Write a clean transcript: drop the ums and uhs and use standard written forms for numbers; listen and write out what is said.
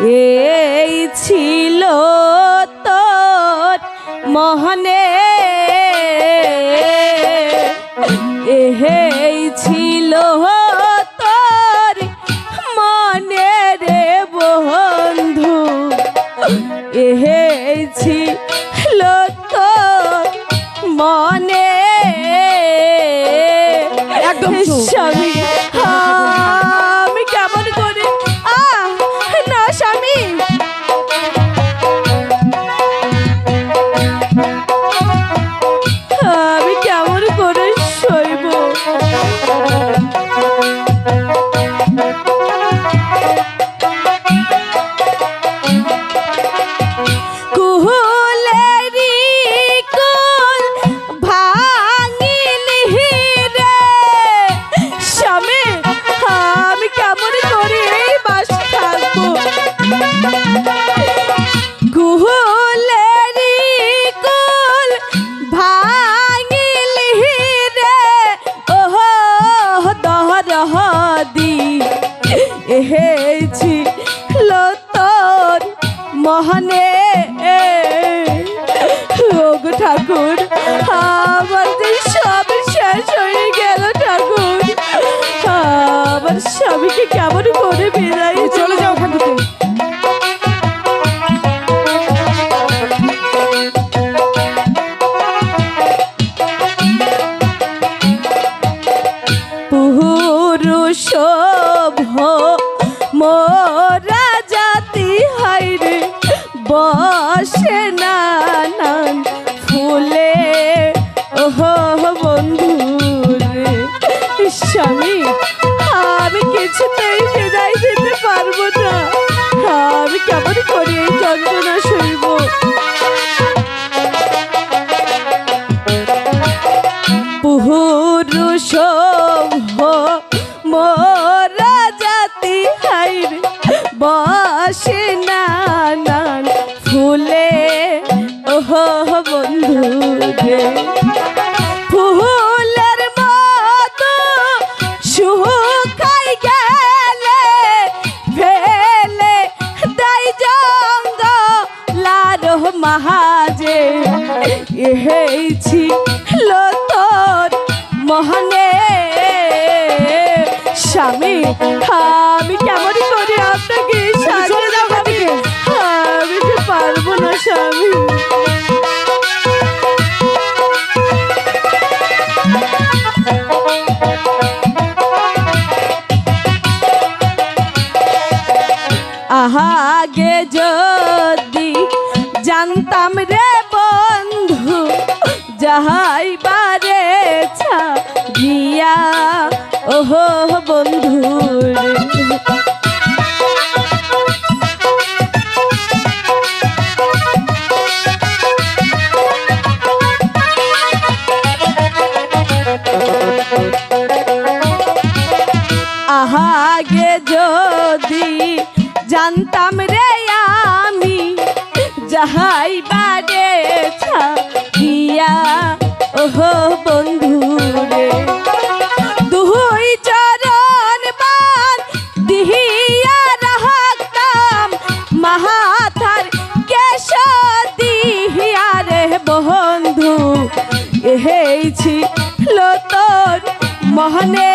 এই ছিল তোর মহনে, এই ছিল তোর মনে রে বন্ধু, এই ছিল তোর মনে। একদম স্বামী আমি কেমন করে না স্বামী, আমি কেমন করে সইব। ছিল তোর মহনে, ওগো ঠাকুর আমার যে সব শেষ হয়ে গেল ঠাকুর, আমার স্বামীকে কেমন করে বিদায়। চলে যাও ওখান থেকে। পুরুষ মোরা জাতি হাইরে বসে নানান ফুলে, ওহো বন্ধু রে স্বামী আমি কিছুতেই বিদায় দিতে পারবো না, আমি কেমন করে এই যন্ত্রণা সইব। পুরুষ মোরা জাতি হাইরে বসে নানান ফুলে, ওহো বন্ধু রে ফুলের মতো শুকাই গেলে ফেলে দাই জঙ্গলার মাঝে, এই ছিল তোর মহনে। স্বামী আমি কেমন করে আপনাকে আমি যে পারবো না স্বামী। আগে যদি জানতাম রে বন্ধু যাইবারে ছাড়িয়া, ওহো বন্ধু রে আগে যদি জানতাম রে আমি যাইবারে ছাড়িয়া, ওহো বন্ধু রে দুই চরণ বান দিহিয়া রাখতাম মাথার কেশ দিহিয়া রে বন্ধু, এই ছিল তোর মহনে।